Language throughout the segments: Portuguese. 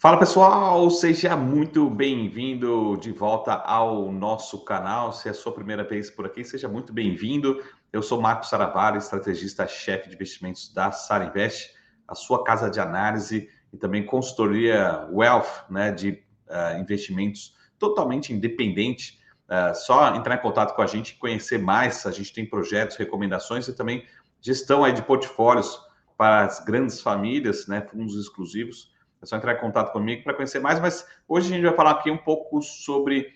Fala pessoal, seja muito bem-vindo de volta ao nosso canal. Se é a sua primeira vez por aqui, seja muito bem-vindo. Eu sou Marcos Saravari, estrategista-chefe de investimentos da Sara Invest, a sua casa de análise e também consultoria Wealth, né, de investimentos totalmente independente. Só entrar em contato com a gente e conhecer mais. A gente tem projetos, recomendações e também gestão aí de portfólios para as grandes famílias, né, fundos exclusivos. É só entrar em contato comigo para conhecer mais, mas hoje a gente vai falar aqui um pouco sobre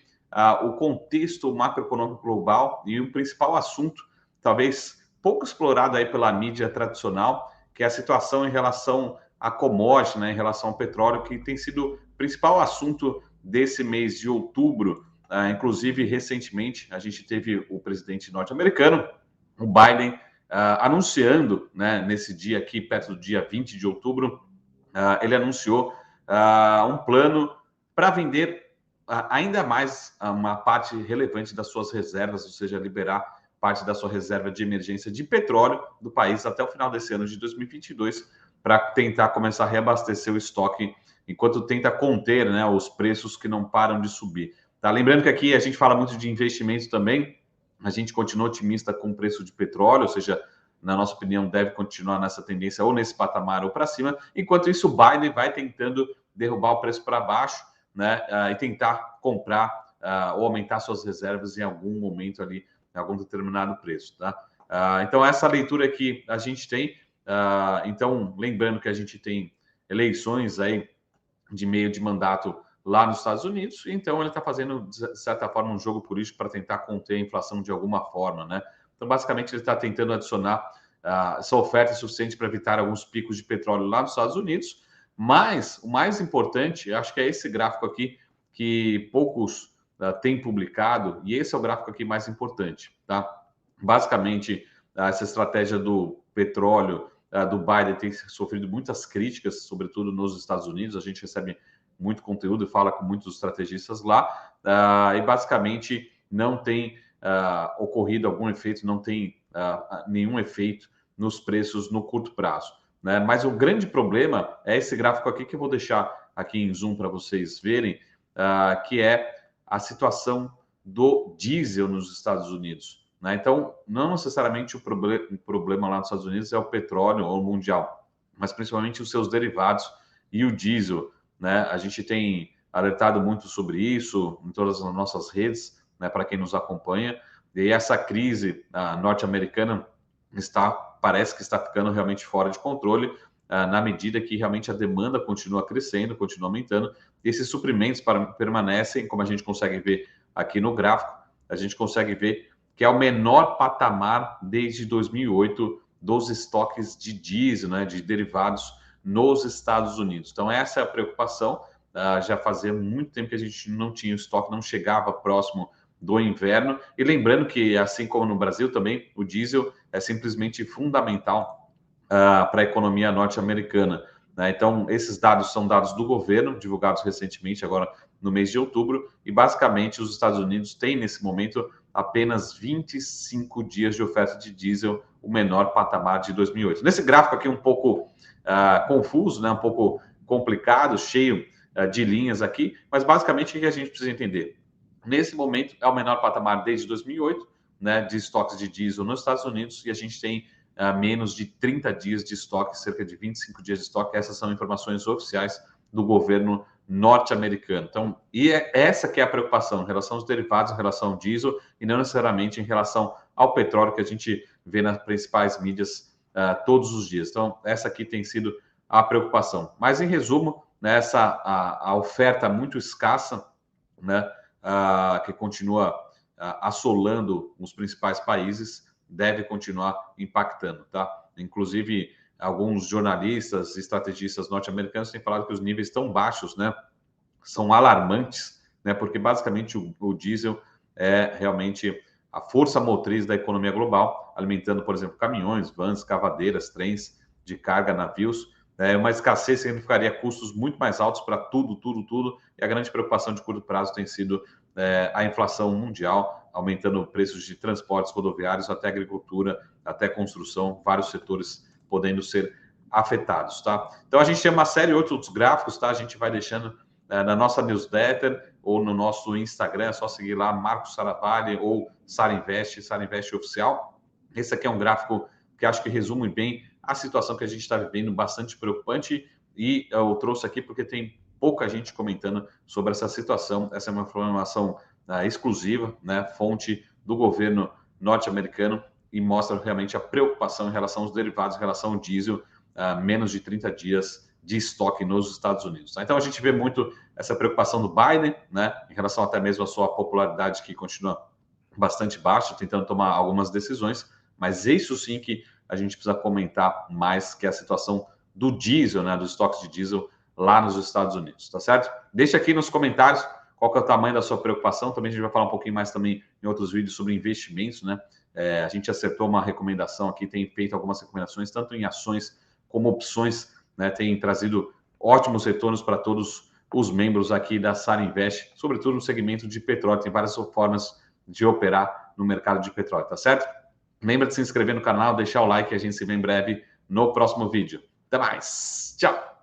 o contexto macroeconômico global e o principal assunto, talvez pouco explorado aí pela mídia tradicional, que é a situação em relação à commodity, né, em relação ao petróleo, que tem sido o principal assunto desse mês de outubro. Inclusive, recentemente, a gente teve o presidente norte-americano, o Biden, anunciando, né, nesse dia aqui, perto do dia 20 de outubro, ele anunciou um plano para vender ainda mais uma parte relevante das suas reservas, ou seja, liberar parte da sua reserva de emergência de petróleo do país até o final desse ano de 2022, para tentar começar a reabastecer o estoque, enquanto tenta conter, né, os preços que não param de subir. Tá? Lembrando que aqui a gente fala muito de investimento também, a gente continua otimista com o preço de petróleo, ou seja, na nossa opinião, deve continuar nessa tendência ou nesse patamar ou para cima. Enquanto isso, o Biden vai tentando derrubar o preço para baixo, né, e tentar comprar ou aumentar suas reservas em algum momento ali, em algum determinado preço, tá? Então, essa leitura que a gente tem. Então, lembrando que a gente tem eleições aí de meio de mandato lá nos Estados Unidos, então ele está fazendo, de certa forma, um jogo político para tentar conter a inflação de alguma forma, né? Então, basicamente, ele está tentando adicionar essa oferta suficiente para evitar alguns picos de petróleo lá nos Estados Unidos. Mas o mais importante, acho que é esse gráfico aqui que poucos têm publicado, e esse é o gráfico aqui mais importante, tá? Basicamente, essa estratégia do petróleo do Biden tem sofrido muitas críticas, sobretudo nos Estados Unidos. A gente recebe muito conteúdo e fala com muitos estrategistas lá, e basicamente não tem ocorrido algum efeito, não tem nenhum efeito nos preços no curto prazo, né? Mas o grande problema é esse gráfico aqui que eu vou deixar aqui em zoom para vocês verem, que é a situação do diesel nos Estados Unidos, né? Então, não necessariamente o problema lá nos Estados Unidos é o petróleo ou o mundial, mas principalmente os seus derivados e o diesel, né? A gente tem alertado muito sobre isso em todas as nossas redes, né, para quem nos acompanha. E essa crise norte-americana parece que está ficando realmente fora de controle, na medida que realmente a demanda continua crescendo, continua aumentando, e esses suprimentos permanecem, como a gente consegue ver aqui no gráfico, a gente consegue ver que é o menor patamar desde 2008 dos estoques de diesel, né, de derivados nos Estados Unidos. Então, essa é a preocupação. Já fazia muito tempo que a gente não tinha o estoque, não chegava próximo do inverno. E lembrando que, assim como no Brasil também, o diesel é simplesmente fundamental para a economia norte-americana, né? Então, esses dados são dados do governo, divulgados recentemente, agora no mês de outubro, e basicamente os Estados Unidos têm, nesse momento, apenas 25 dias de oferta de diesel, o menor patamar de 2008. Nesse gráfico aqui um pouco confuso, né? Um pouco complicado, cheio de linhas aqui, mas basicamente o que a gente precisa entender? Nesse momento é o menor patamar desde 2008, né, de estoques de diesel nos Estados Unidos, e a gente tem menos de 30 dias de estoque, cerca de 25 dias de estoque. Essas são informações oficiais do governo norte-americano. Então, essa que é a preocupação em relação aos derivados, em relação ao diesel, e não necessariamente em relação ao petróleo que a gente vê nas principais mídias todos os dias. Então, essa aqui tem sido a preocupação. Mas, em resumo, né, a oferta muito escassa, né, que continua assolando os principais países, deve continuar impactando, tá? Inclusive, alguns jornalistas e estrategistas norte-americanos têm falado que os níveis tão baixos, né, são alarmantes, né, porque basicamente o diesel é realmente a força motriz da economia global, alimentando, por exemplo, caminhões, vans, cavadeiras, trens de carga, navios. Uma escassez significaria custos muito mais altos para tudo, e a grande preocupação de curto prazo tem sido a inflação mundial, aumentando preços de transportes rodoviários, até agricultura, até construção, vários setores podendo ser afetados, tá? Então a gente tem uma série de outros gráficos, tá? A gente vai deixando na nossa newsletter ou no nosso Instagram, é só seguir lá, Marcos Saravalli ou Sarinvest Oficial. Esse aqui é um gráfico que acho que resume bem a situação que a gente está vivendo, bastante preocupante, e eu trouxe aqui porque tem pouca gente comentando sobre essa situação. Essa é uma informação exclusiva, né, fonte do governo norte-americano, e mostra realmente a preocupação em relação aos derivados, em relação ao diesel, menos de 30 dias de estoque nos Estados Unidos. Tá? Então a gente vê muito essa preocupação do Biden, né, em relação até mesmo à sua popularidade, que continua bastante baixa, tentando tomar algumas decisões, mas isso sim que a gente precisa comentar mais, que é a situação do diesel, né, dos estoques de diesel lá nos Estados Unidos, tá certo? Deixa aqui nos comentários qual que é o tamanho da sua preocupação. Também a gente vai falar um pouquinho mais também em outros vídeos sobre investimentos, né? A gente acertou uma recomendação aqui, tem feito algumas recomendações, tanto em ações como opções, né? Tem trazido ótimos retornos para todos os membros aqui da Sarinvest, sobretudo no segmento de petróleo. Tem várias formas de operar no mercado de petróleo, tá certo? Lembra de se inscrever no canal, deixar o like, e a gente se vê em breve no próximo vídeo. Até mais! Tchau!